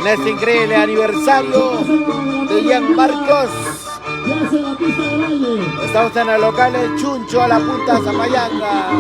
en este increíble aniversario de Ian Marcos. Estamos en el local de Chuncho a la Punta Zapayanga.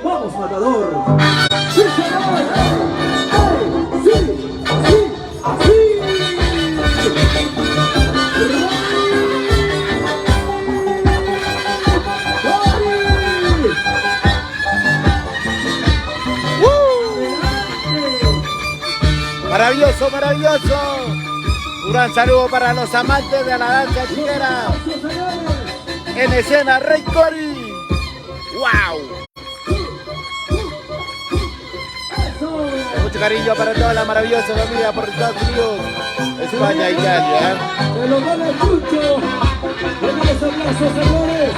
¡Vamos, matador! ¡Sí, señor! ¡Hey! ¡Sí! ¡Así! ¡Así! Maravilloso, maravilloso. Un gran saludo para los amantes de la danza chilena. En escena, Rey Cori. ¡Wow! Mucho cariño para toda la maravillosa familia por Estados Unidos, España y Italia. ¡Se lo gana el Chucho! ¡Buenos abrazos, señores!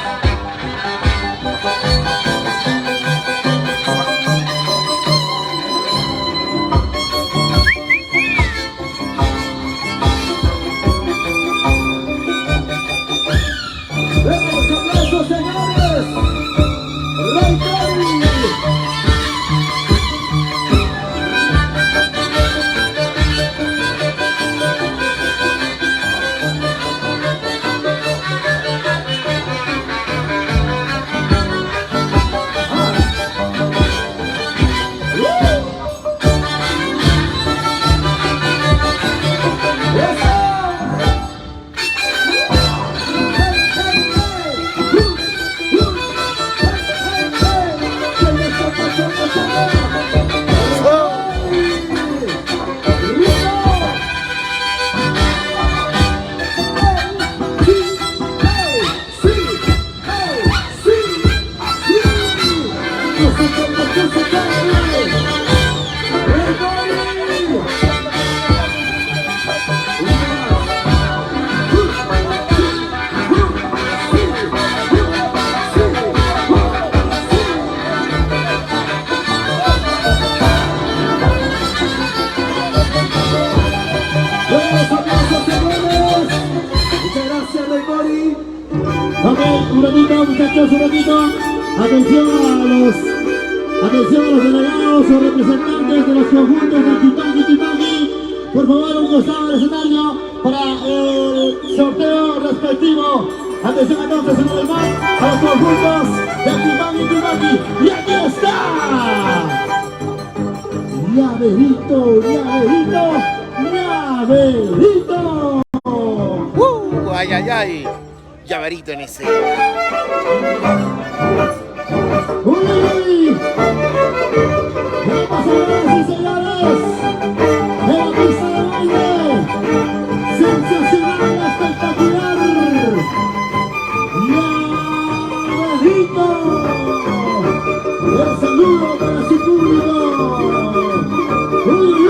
Un ratito, muchachos, un ratito. Atención a los delegados o representantes de los conjuntos de Tipaqui. Por favor, un costado del escenario para el sorteo respectivo. Atención entonces, una vez más, a los conjuntos de Tipaqui. Y aquí está. Llaverito. Ay. Llaverito en ese. ¡Uy! ¡Vamos a ver, sí, señores! ¡En la pista de baile! ¡Sensacional, espectacular! ¡Llaverito! ¡El saludo para su público! ¡Uy!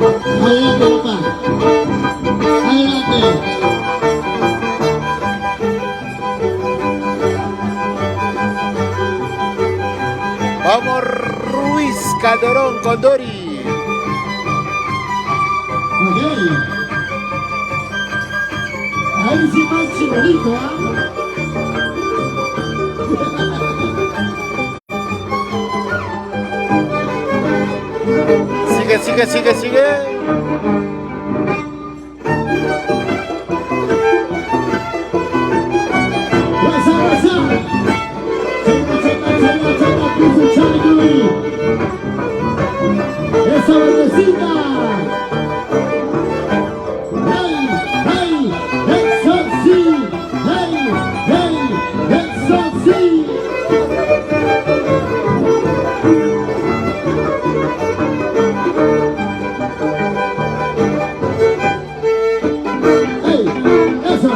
Adelante, papá. Adelante. Vamos Ruiz Calderón Condori. Ok. Ahí sí más chibolito, ¿ah? Sigue, sigue, sigue, sigue. What's up, what's up? Checa, piso Charlie. Esa verdecita. Hey, hey, eso sí. Hey, hey, eso sí. Hey, eso,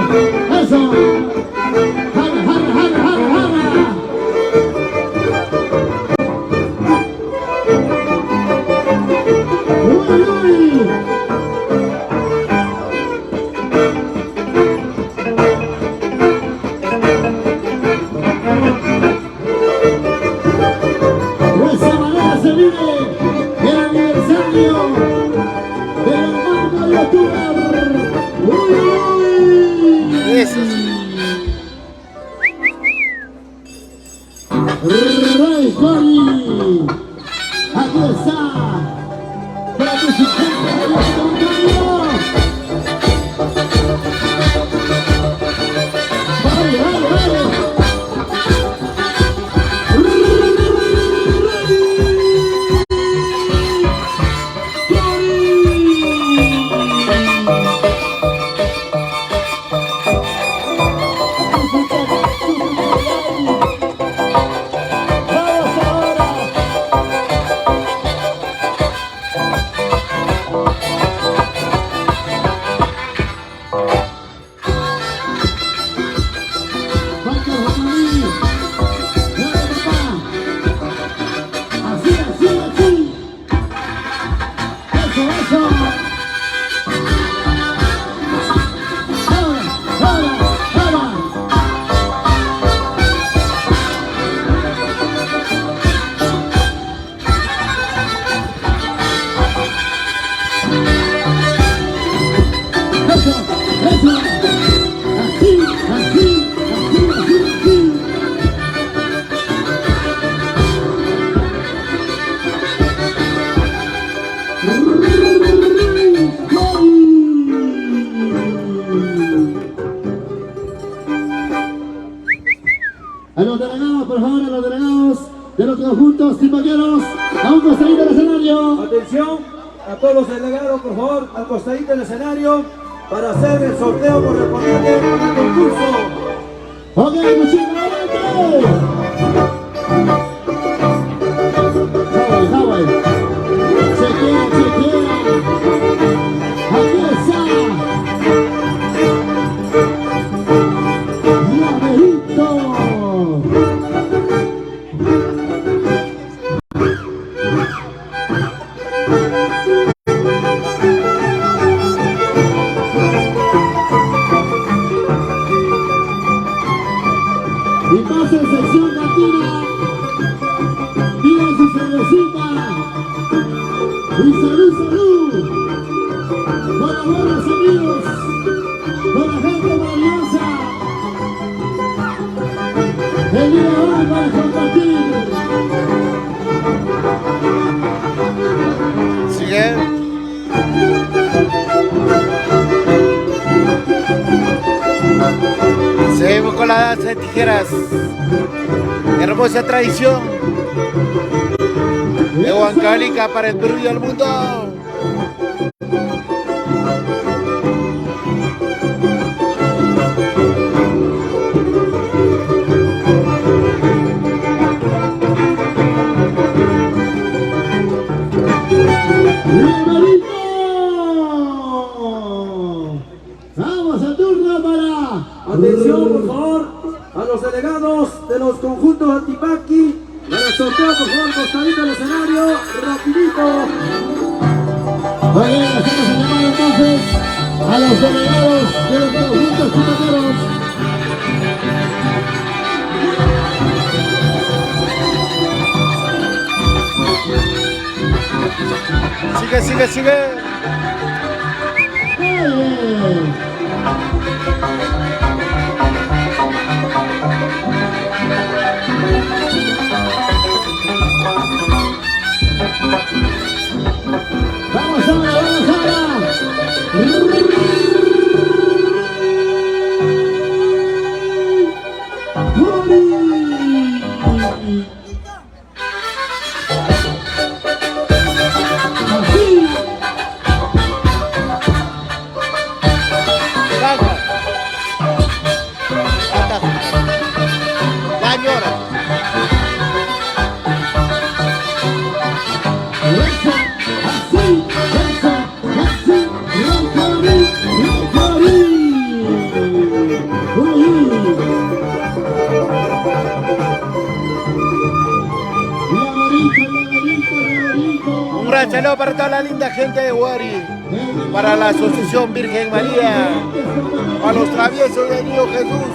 eso. Jala, jala, jala, jala, jala. Uy, uy. De esa manera se vive el aniversario del Armando Youtuber. Uy, uy. Eso sí. Rey Cori. Aquí está. Para que se cuente los comentarios. Vale, vale, vale. A los delegados, por favor, a los delegados de los conjuntos tipaqueros, a un costadito del escenario. Atención a todos los delegados, por favor, al costadito del escenario para hacer el sorteo correspondiente al concurso. Ok, muchísimas gracias. Hawaii. Chequea, chequea. Aquí está. Llamerito. Y pase en sección cantina, pida su cervecita y salud, salud, para buenos amigos, para gente maravillosa, el día de hoy para compartir. Sigue. Seguimos con la danza de tijeras. Hermosa tradición de Huancavelica para el Perú y el mundo. Vamos a turno para... Atención, por favor, a los delegados de los conjuntos Antipaqui para el sorteo, por favor, costadito del escenario, rapidito. Oye, a los delegados de los conjuntos chipateros. Sigue, sigue, sigue. Vamos ahora, vamos ahora. Un gran saludo para toda la linda gente de Huari, para la Asociación Virgen María, a los traviesos de Niño Jesús,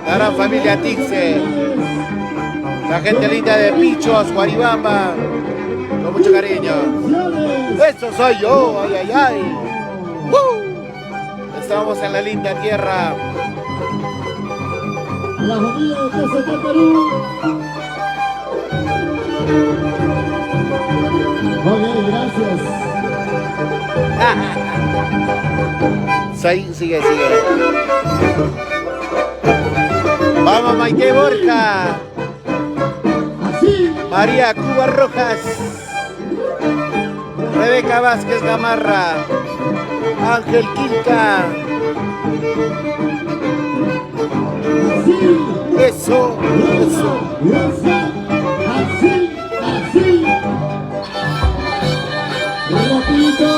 la gran familia Tixe, la gente linda de Pichos, Guaribamba, con mucho cariño. Eso soy yo, ay, ay, ay. Estamos en la linda tierra. La familia de TCT Perú. Ok, gracias. Sigue, sigue. Vamos, Maite Borja. Así. María Cuba Rojas. Rebeca Vázquez Gamarra. Ángel Quilca. Así. Eso, eso. Así, así. Repito.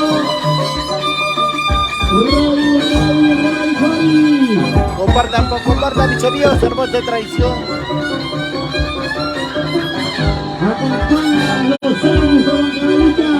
Compartan mis amigos, hermosa tradición. Acompañan los servos de Bancaderita.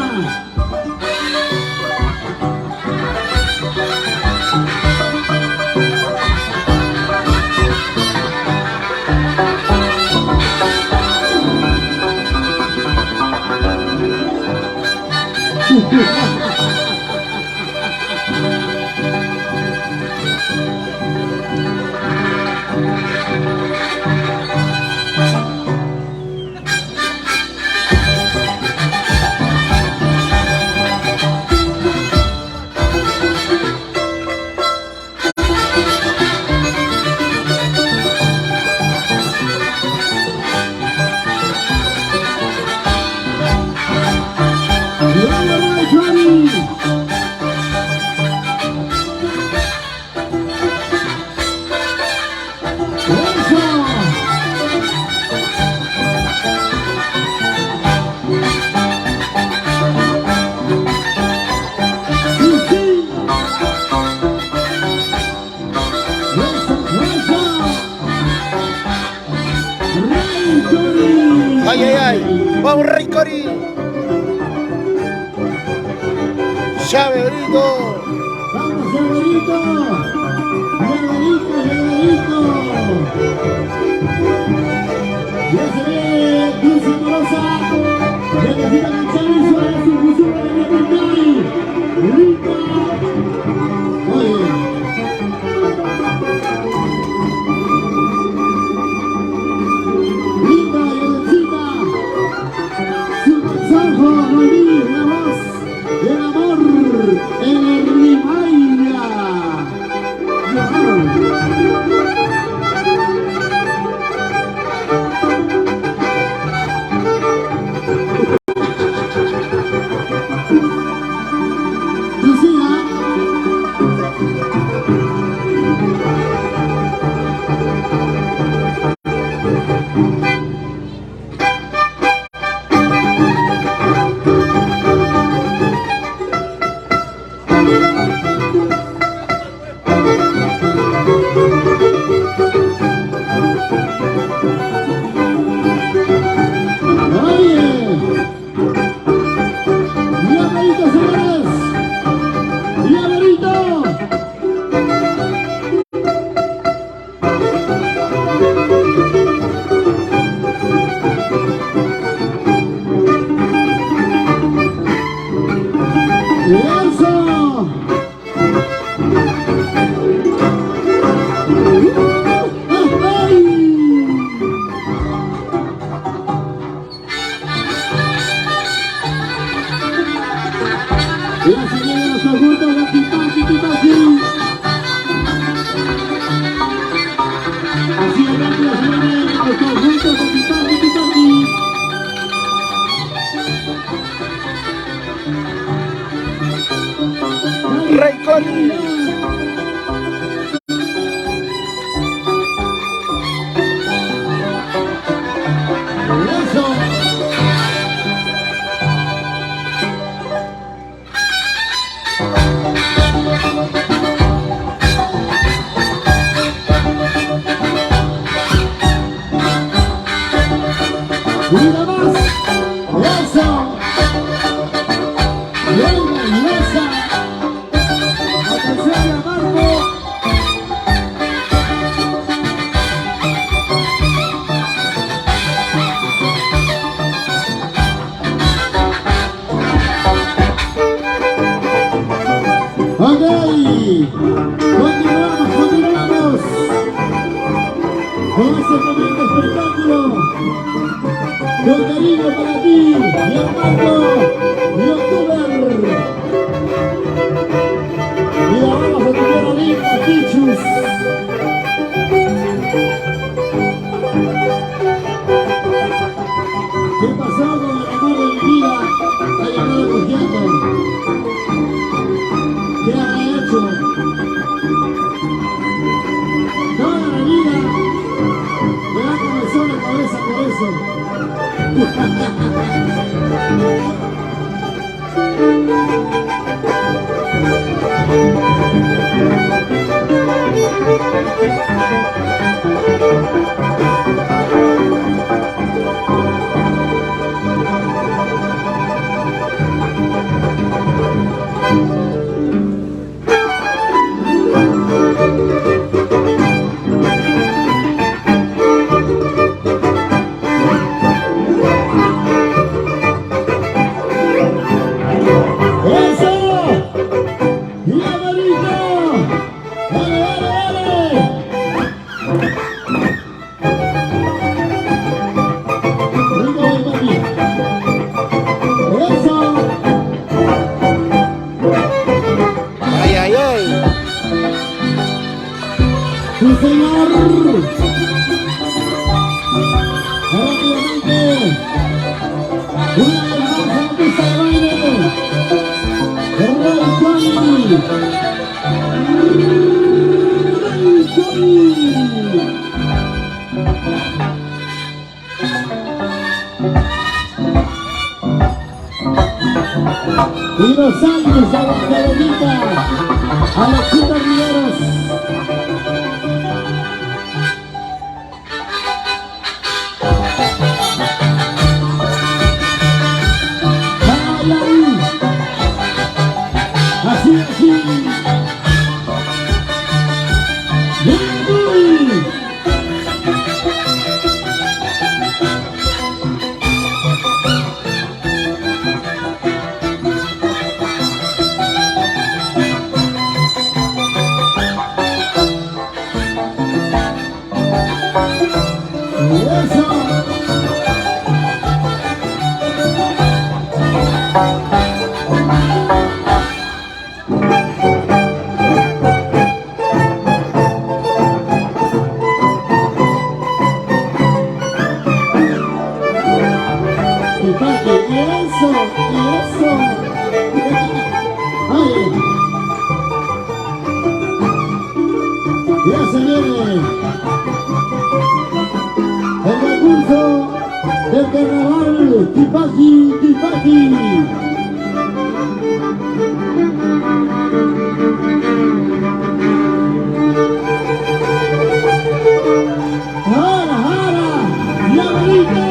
Ay, ay, ay. Vamos, Rey Cori. Llave Brito. Vamos, Llaverito. Llaverito, Llaverito. Ya se ve Dulce Amorosa. Ya necesita canchar eso de su fusión de la Pintay. Rita. Oye. Linda y Elecita. Su consejo, Noemí, la voz del amor en el Rimaira. Ya se vienen los conjuntos de Tipaqui. Así de rápido se vienen los conjuntos de Tipaqui. Rey Coli. Eso. Mira más. Eso. Venga, esa. Atención a Marco. Ok, continuamos con este tremendo espectáculo. Con cariño para ti, mi Armando, mi youtuber. Y ahora vamos a tener a Lima Pichus. ¿Qué pasó con el amor de mi vida? La llamada cogiendo. ¿Qué habrá hecho? Toda la vida me ha comenzado la cabeza por eso. ¡Sí, señor! Rápidamente, una de las más a la pista de baile, Ray Coli. Y los años a la Carolita, Alexita Riveros. Así, así. Eso. Eso. Ay. Ya se viene el concurso del carnaval Tipaqui. ¡Jara! ¡Diablito!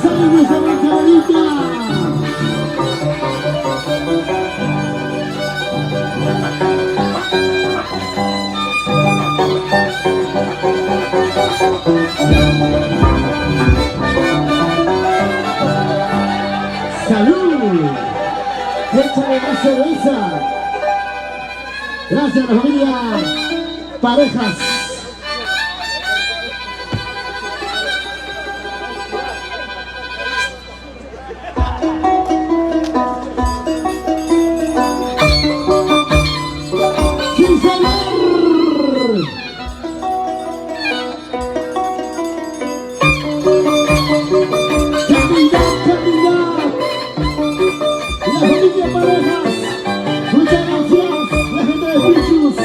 años de la Carolina. ¡Salud! ¡Échale más cerveza! Gracias a la familia Parejas. ¡Sí, señor! ¡Calidad, calidad! La familia Parejas. Muchas gracias, la gente de Pichus.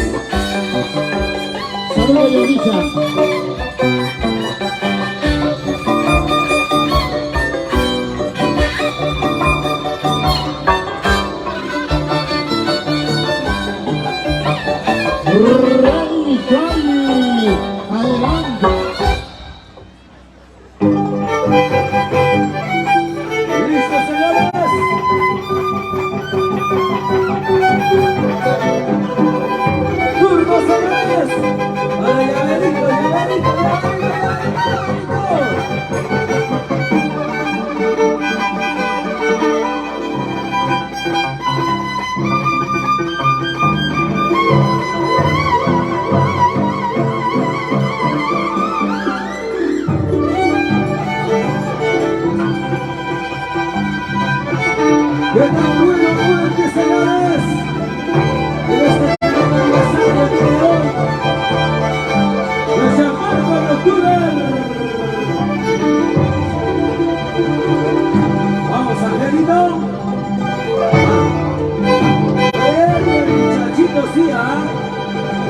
Saludos, Yoricha. Rey Cali, adelante. ¡Listo, señores! ¡Turno, señores! ¡Para llaverito, llaverito, llaverito, llaverito! ¡Qué tan bueno muerte, señores! En este aniversario de hoy, de San Marcos de Octubre. Vamos, Angelito. El muchachito sí, ¿ah?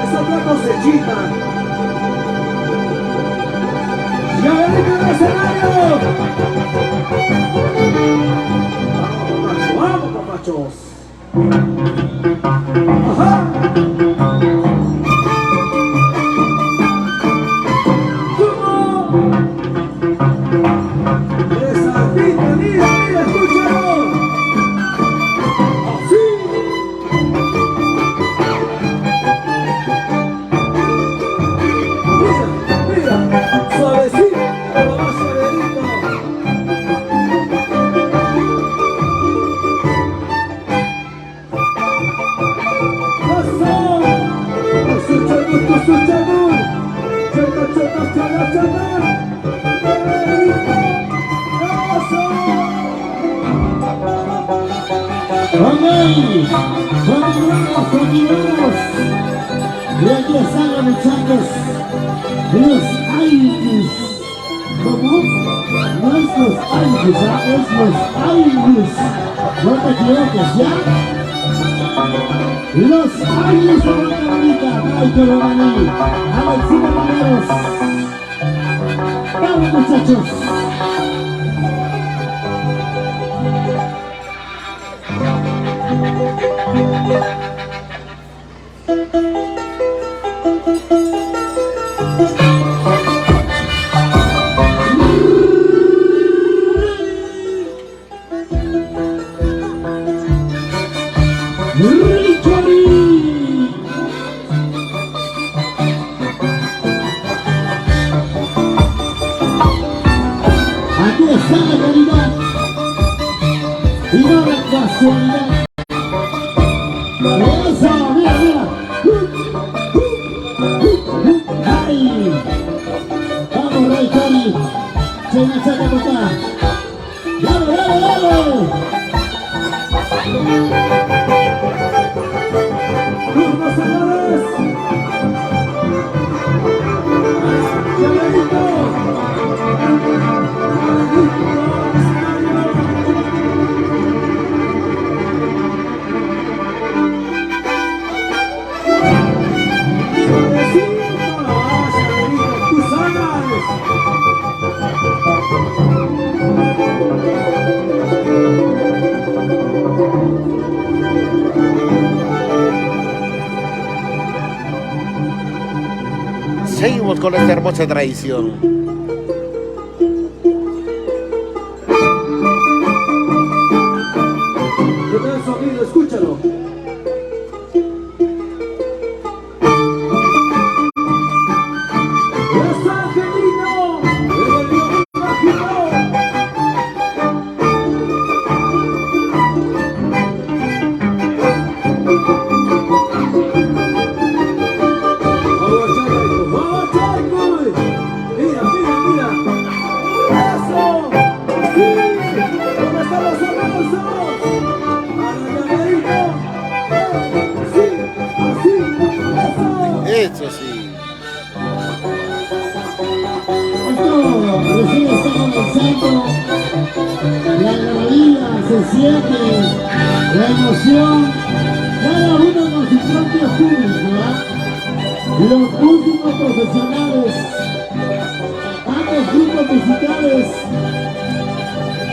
Esa otra cosechita. ¡Ya ven en el escenario! ¡Vamos, papachos! ¡Ajá! ¿Cómo? ¡Esa pinta, mira, mira, escúchalo! ¡Así! Mira, mira, suavecito, pero más suavecito. Continuamos. Y aquí están los muchachos, los Aires. ¿Cómo? No es los Aires, es los Aires. No te equivoques, ¿ya? Los Aires de la Carolina, Michael Romani, Alexina Maneros. ¡Vamos, muchachos! Aquí está la calidad y no la casualidad. Eso, mira, mira. ¡Ay! Vamos, Rey Cali. Se me saca por acá. ¡Dale, dale, dale! ¡Turno, señores! ¡Llaverito! Seguimos con esta hermosa tradición. se siente la emoción, cada uno con su propio público, ¿verdad? Los músicos profesionales, ambos grupos musicales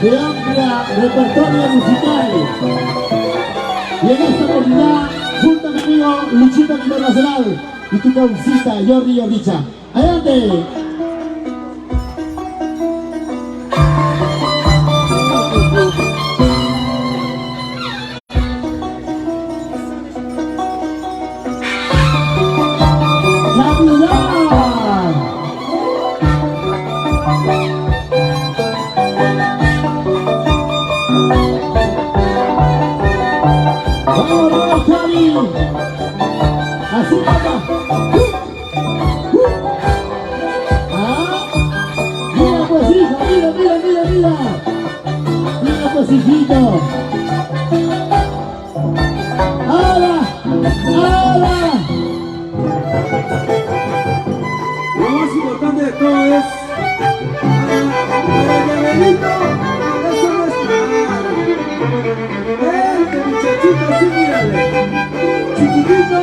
de amplia repertorio musical. Y en esta oportunidad, junto conmigo, Luchito Internacional y tu causita, Jordi Ordicha. ¡Adelante! Así, papá. Mira pues, hijo, mira. Mira pues, hijito. ¡Hala! Lo más importante de todo es para el llaverito, eso no es nada. Este muchachito, sí, mírale. Chiquitito,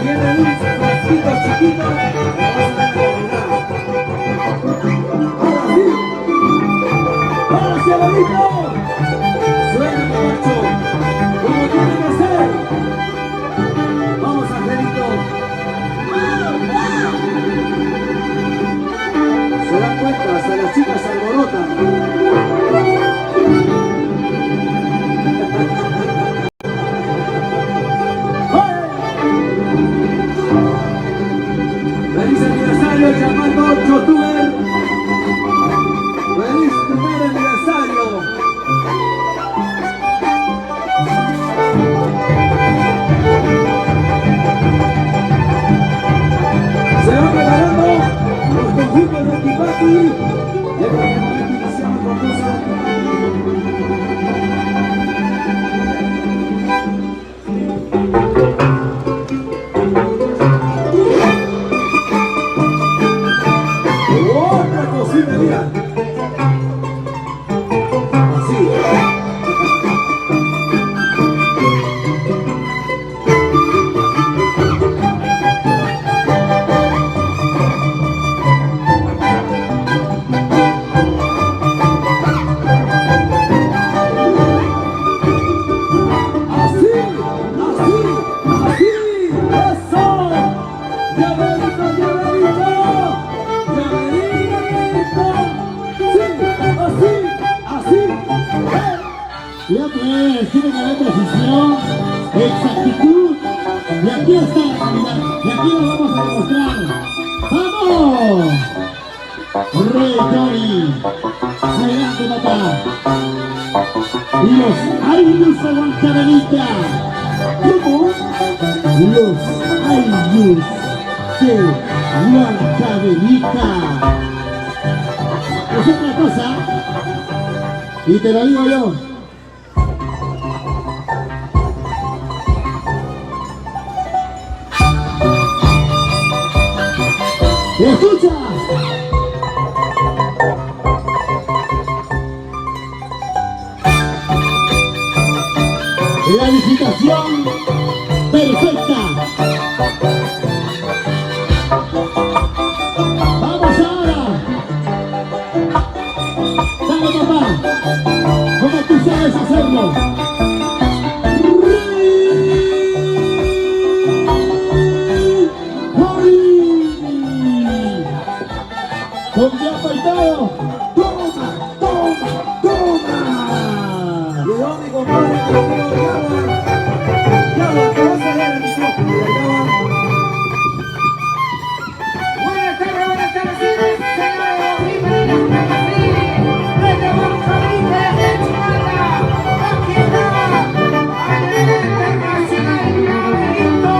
tiene un frasquito chiquito, lo vas a ver coronar. Ahora sí, llaverito. Suena, macho, como tiene que ser. Vamos, Angelito. Se dan cuenta, hasta las chicas se alborotan. Feliz aniversario, llamando youtuber. Feliz primer aniversario. Se van preparando los conjuntos de Tipati. Llega el momento inicial del concurso. Otra cosita, mira. Así. Ya pues, tiene que haber precisión, exactitud, y aquí está la calidad, y aquí lo vamos a demostrar. ¡Vamos! Rey Tori, adelante papá. Y los Ayllus de Huancavelica. ¿Cómo? Los Ayllus de Huancavelica. Es otra cosa, y te lo digo yo. ¡Escucha! La licitación perfecta. ¡Vamos ahora! ¡Dale, papá! ¡Como tú sabes hacerlo! ¡Con ya afeitado! ¡Toma! Llegó mi compadre, Yawa, te vas a leer el micrófono, Yawa. Buenas tardes, señores. Bienvenidos a desde Huancavelica, desde Chihuahua. Aquí está, a nivel internacional, Llaverito,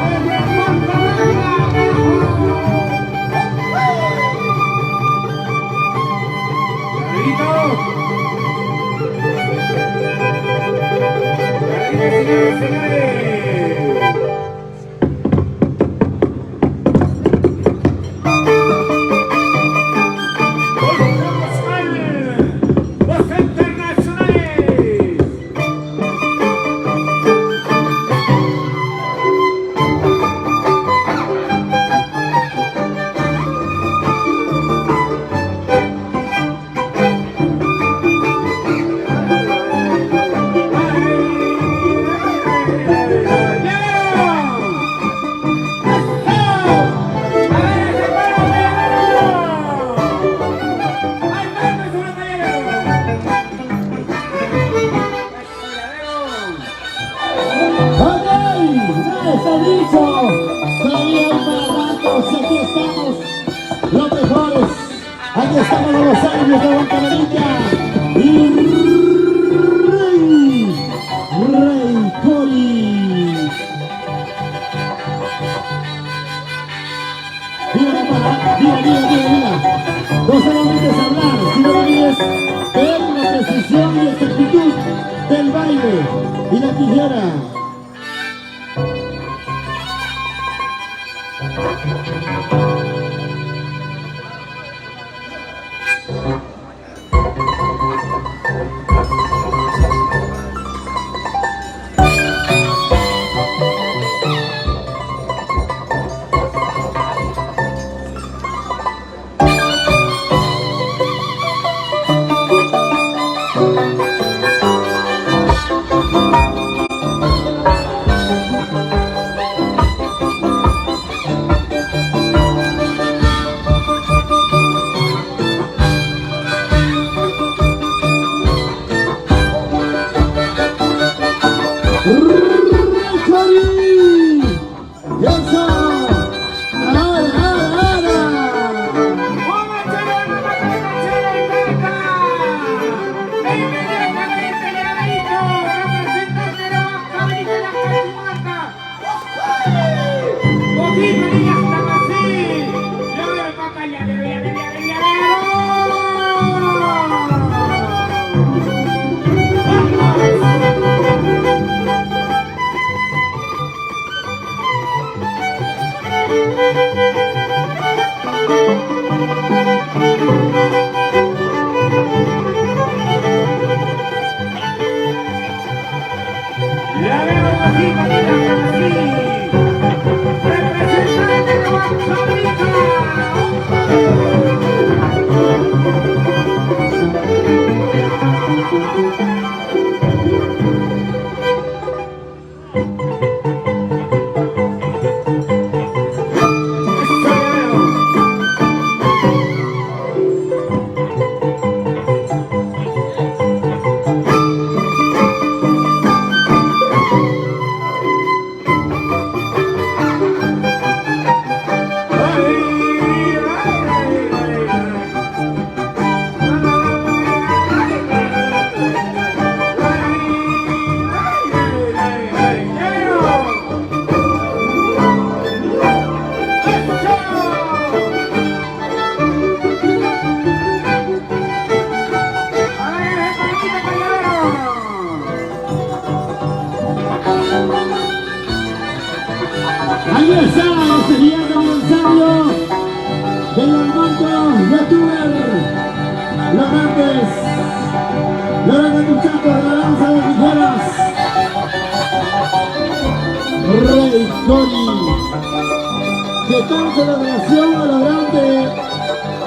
desde Huancavelica, México. Señores, señores. los mejores. Aquí estamos los años de Huancamarilla y Rey Cori. Mira, mira. No solamente es hablar, sino también es ver la precisión y exactitud del baile y la tijera. Ahí está este guiando aniversario del Armando Youtuber. Los grandes muchachos de la danza de tijeras. Rey Cori. ¿Qué tal celebración a lo grande?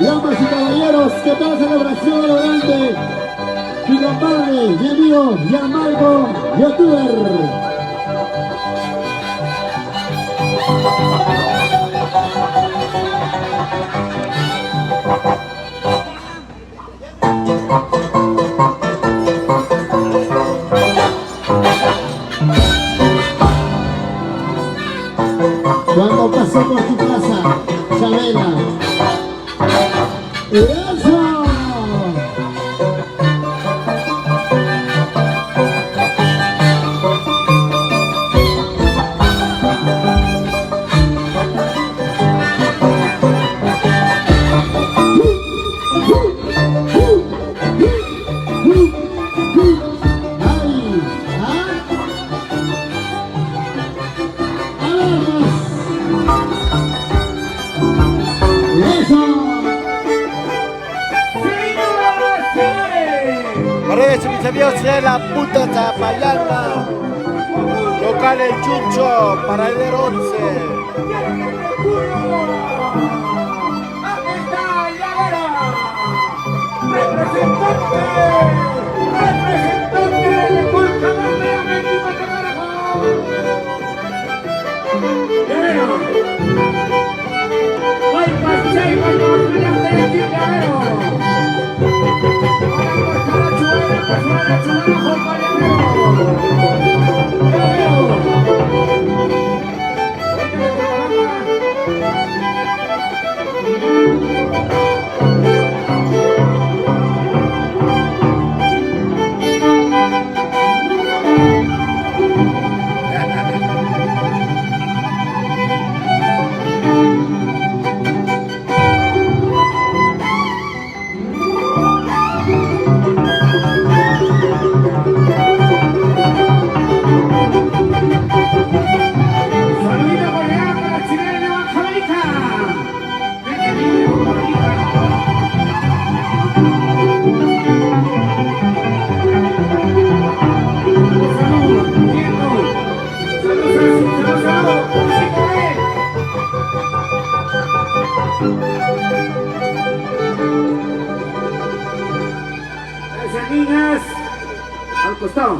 Damas y caballeros, ¿qué tal celebración a lo grande? Mi compadre, mi amigo, Gianmarco Youtuber. Cuando pasó por tu casa, Chabela. ¡Eso! Para eso, mis amigos, de la puta Zapayana. Local El Chucho, para el 11. costado.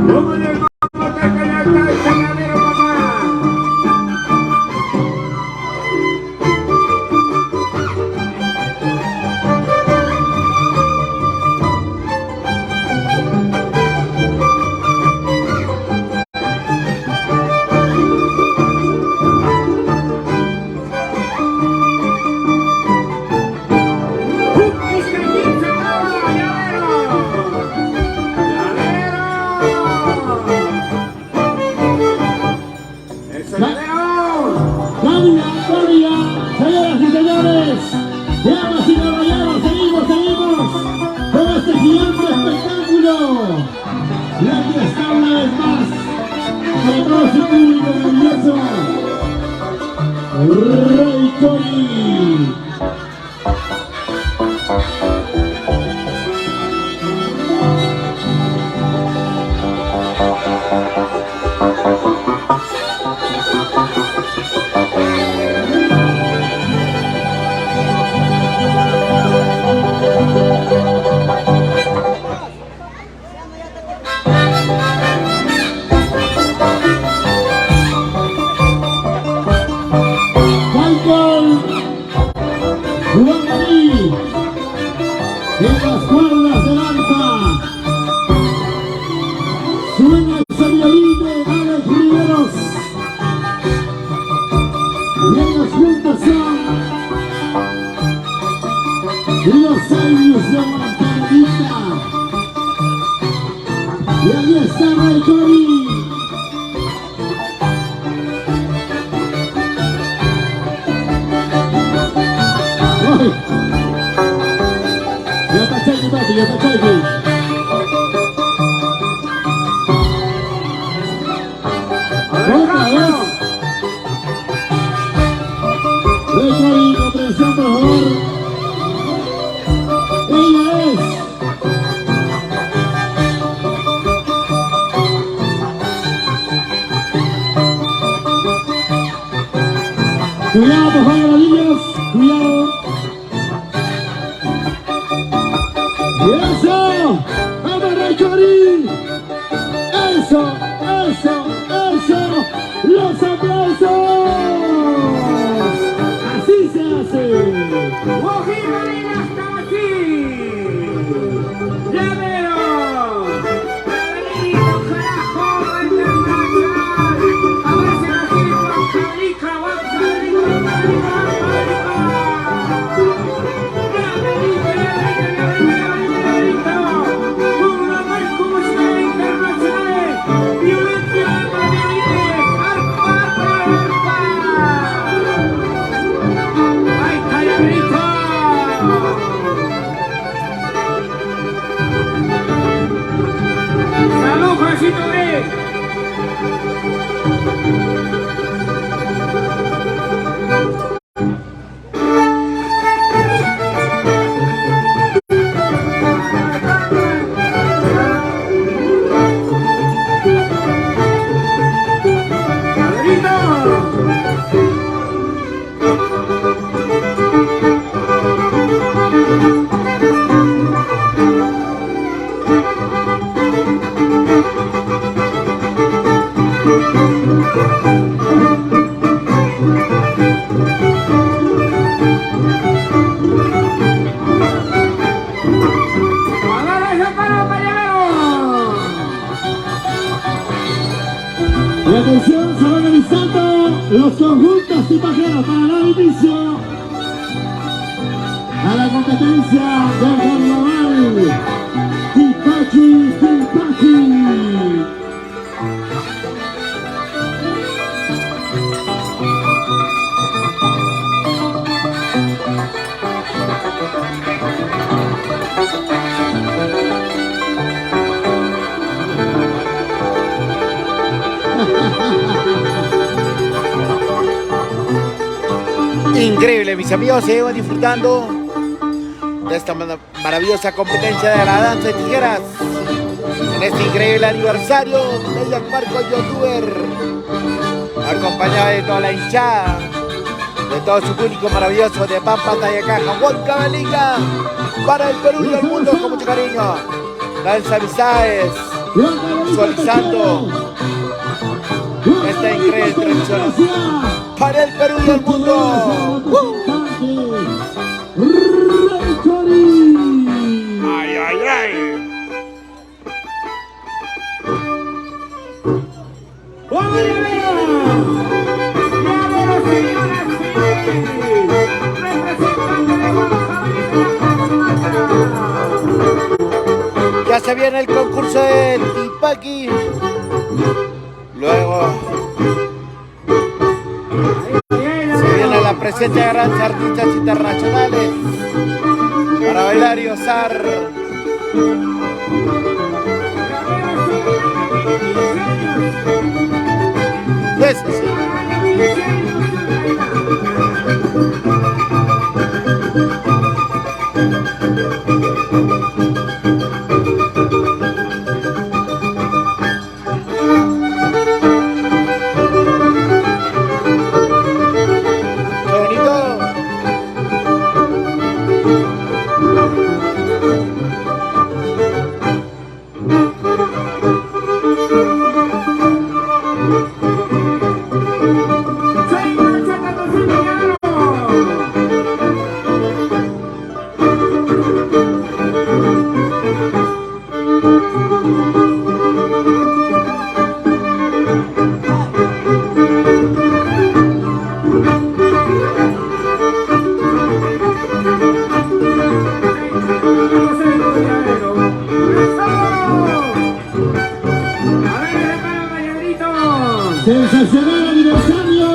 ¿Cómo le vamos a callar al señalero, papá? Gloria, señoras y señores, damas y caballeros, seguimos con este gigante espectáculo. Y aquí está una vez más, para todo su público maravilloso, Rey Cori. En las cuerdas del arpa suena el violín de Alex Riveros, y en las juntas son los años de Guantanamita, y ahí está Rey Cori. Ya está Chequi. Otra vez. Rey Cori, comprensión, por favor. Ella es cuidado, por favor, niños. Cuidado. ¡Eso! ¡Vamos, Rey Cori! ¡Eso! ¡Los aplausos! ¡Así se hace! ¡Ojimarina está aquí! ¡Ya veo! ¡Bienvenido, carajo! ¡Internacional! ¡A ver si la tiene Huancavelica! ¡Una vez como sea internacional! ¡Violencia para violines! ¡Arpa! ¡Ahí está el grito! ¡Salud, Juancito Grey! Y atención, se van organizando los conjuntos tipajeros para dar inicio a la competencia del carnaval Tipaqui. Increíble, mis amigos, seguimos disfrutando de esta maravillosa competencia de la danza de tijeras en este increíble aniversario de Gianmarco Youtuber. acompañado de toda la hinchada, de todo su público maravilloso de Pampa, Tayacaja, Huancavelica, para el Perú y el mundo con mucho cariño. Danza Visáez, visualizando esta increíble tradición para el Perú y el mundo. ¡Ay, ay, ay! Ya se viene el concurso de Tipaqui. Luego se viene la presencia de grandes artistas internacionales para bailar y gozar. Eso sí. Sensacional aniversario,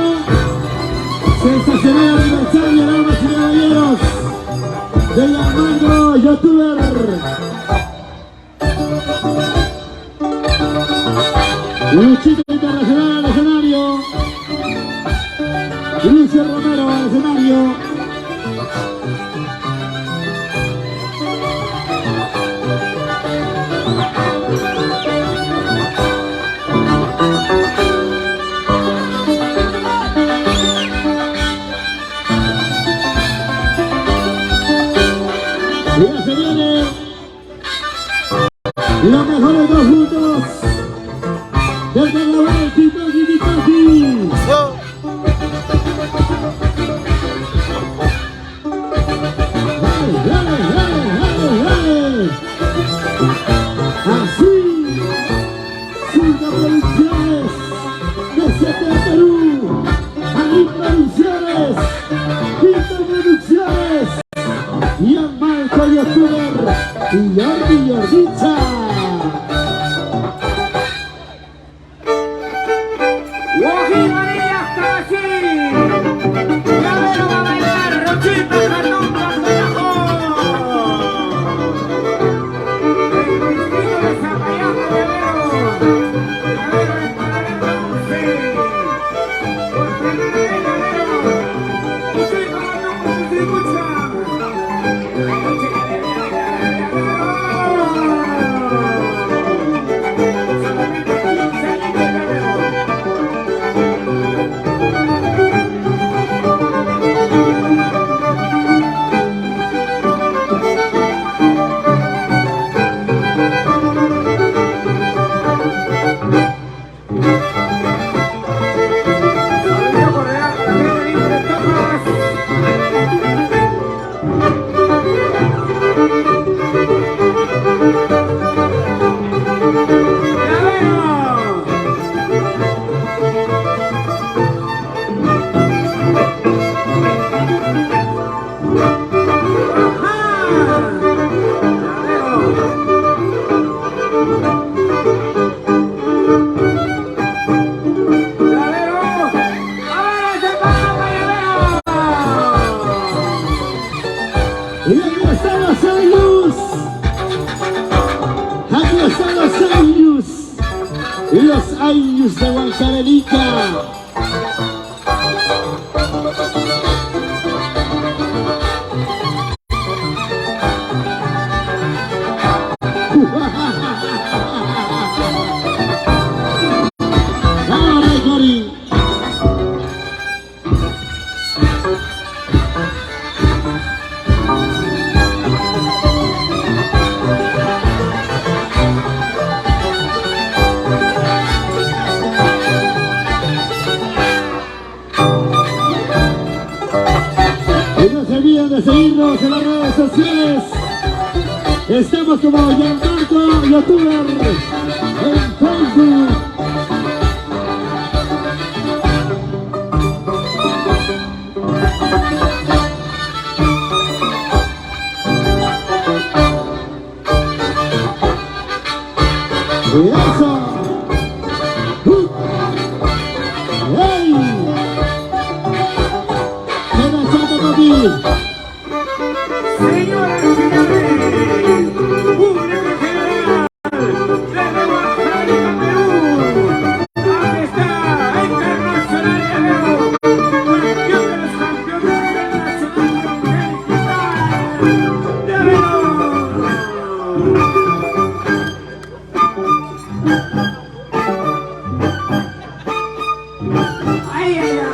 damas y caballeros, de Armando Youtuber. Luchito internacional al escenario, Lucio Romero al escenario. Ya se viene los mejores dos juntos del carnaval Tipaqui. Así, 5 producciones de Perú, Ali Producciones, Quinto Producciones, y el Marco Youtuber y Jordi Jordicha. Guají María hasta aquí. Llavero va a bailar, Rochita, Cartón, Carajo. El distrito de Zapayán, Llavero. Llavero es para el bronce. Por primera vez, Llavero. Rochita, Cartón, Tribucha. Y aquí están los años. Aquí están los años. Y los años de Huancavelica. Ahora, Cori. seguirnos en las redes sociales. Estamos como Gianmarco Youtuber en Facebook. ¡Eso! ¡Ey! ¡Queda chato, papi! Señoras y señores, público general de Nueva América, Perú. Aquí está Internacional Guerrero, campeón de los campeones internacionales de Guerrero. Ay, ay, ay.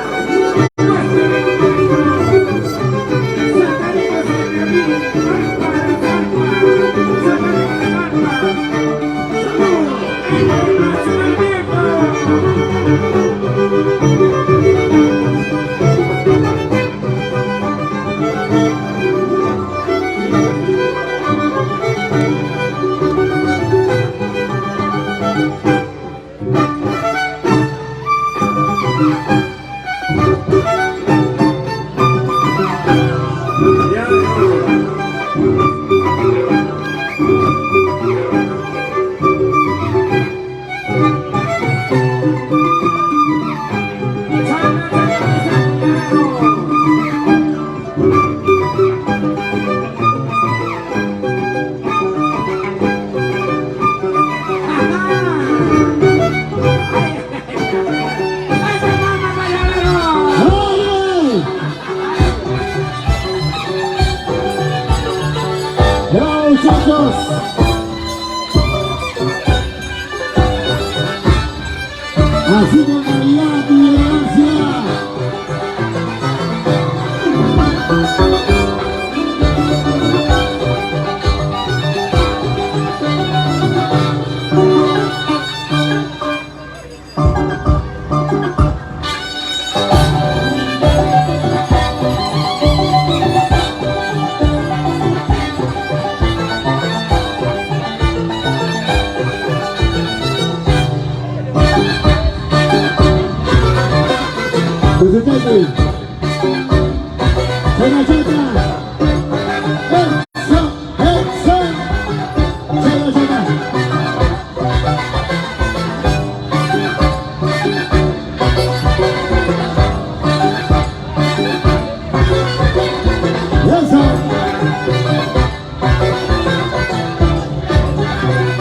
¡Bravo, muchachos! Así con calidad y elegancia. Presidente, ¡Chata, chata! ¡Eso, eso! ¡Chata, chata! ¡Eso!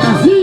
¡Así!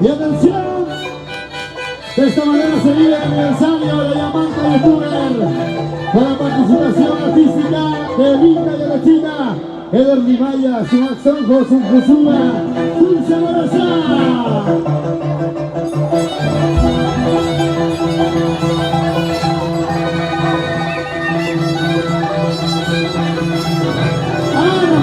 Y atención, de esta manera se vive el aniversario de Gianmarco Youtuber con la participación artística de Vinta de la China, Eder Limaya, su Maxonjo, su Josua, Dulce Morazán. ¡Ah!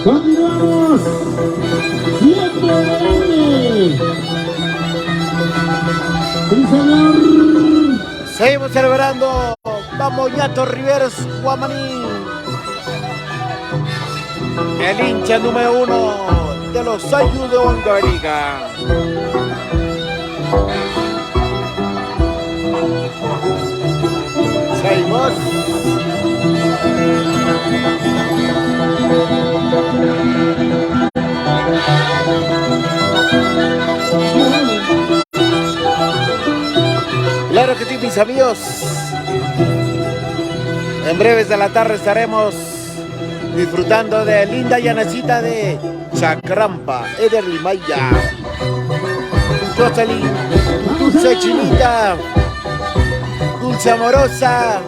Continuamos. Siempre adelante. Sí, señor. Seguimos celebrando. Vamos, Ñato Riveros, Guamaní. El hincha número 1 de los Ayus de Huancavelica. Seguimos. Claro que sí, mis amigos. En breves de la tarde estaremos disfrutando de linda llanecita de Chacrampa, Ederly Maya, Jocelyn, Dulce Chinita, Dulce Amorosa,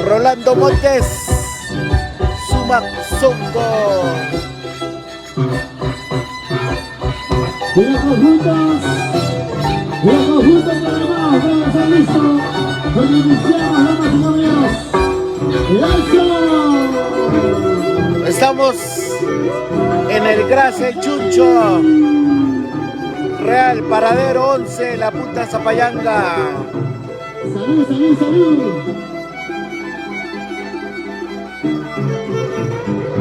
Rolando Montes, Sumac Songo. Y los conjuntos de demás deben ser listos. Porque iniciamos, damas y caballeros. ¡Eso! Estamos en el Grace Chuncho, Real Paradero 11, La Punta Zapayanga. ¡Salud, salud, salud!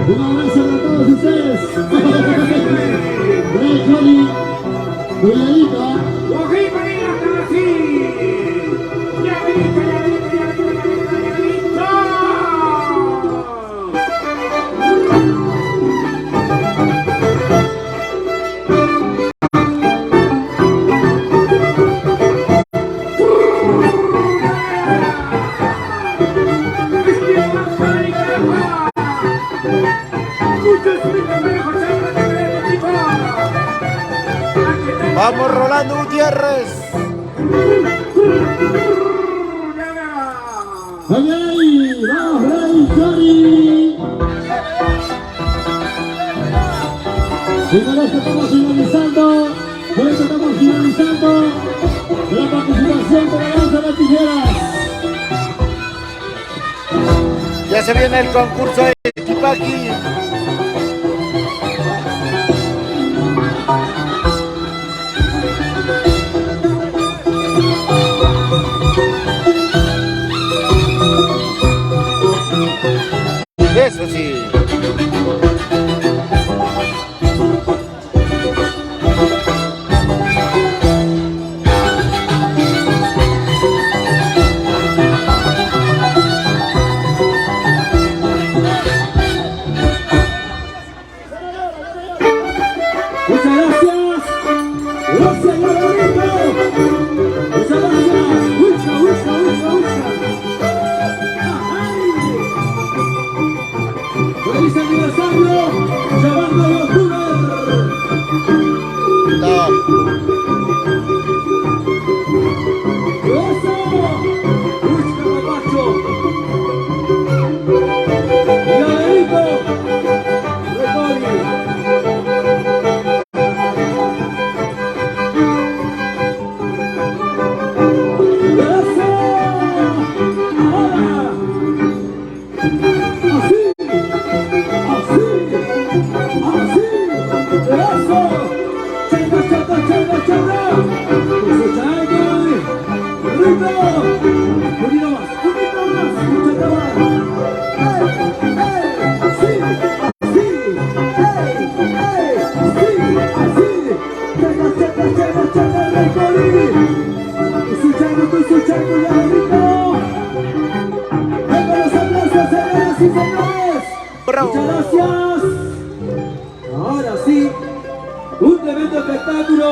Un abrazo para todos ustedes. Ray Cody, cuidadito. Joaquín María hasta así. Ya veniste. Vamos, Rolando Gutiérrez. ¡Ay, vamos, Ray Cody! Y con esto estamos finalizando la participación de la danza de tijeras. Ya se viene el concurso de Tipaki. Eso sí. Muchas gracias. Gracias, Guadalupe. Muchas gracias. Ucha. Feliz aniversario, llamando a youtuber. No. ¡Eso! Ucha, papacho. Miguelito. Recori. Bravo. Muchas gracias. Ahora sí, un tremendo espectáculo.